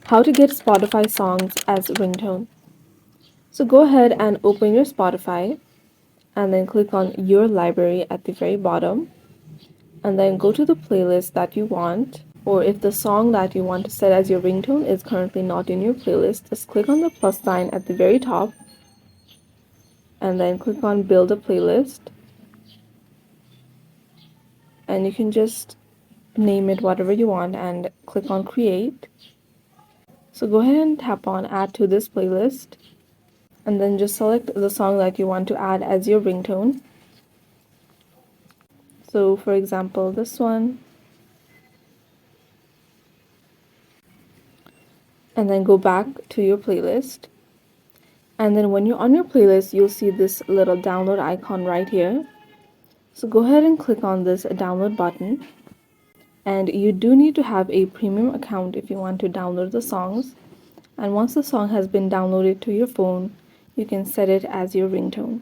How to get Spotify songs as ringtone. So go ahead and open your Spotify and then click on your library at the very bottom and then go to the playlist that you want, or if the song that you want to set as your ringtone is currently not in your playlist, just click on the plus sign at the very top and then click on build a playlist, and you can just name it whatever you want and click on create. So go ahead and tap on add to this playlist and then just select the song that you want to add as your ringtone. So for example, this one, and then go back to your playlist. And then when you're on your playlist, you'll see this little download icon right here. So go ahead and click on this download button. And you do need to have a premium account if you want to download the songs. And once the song has been downloaded to your phone, you can set it as your ringtone.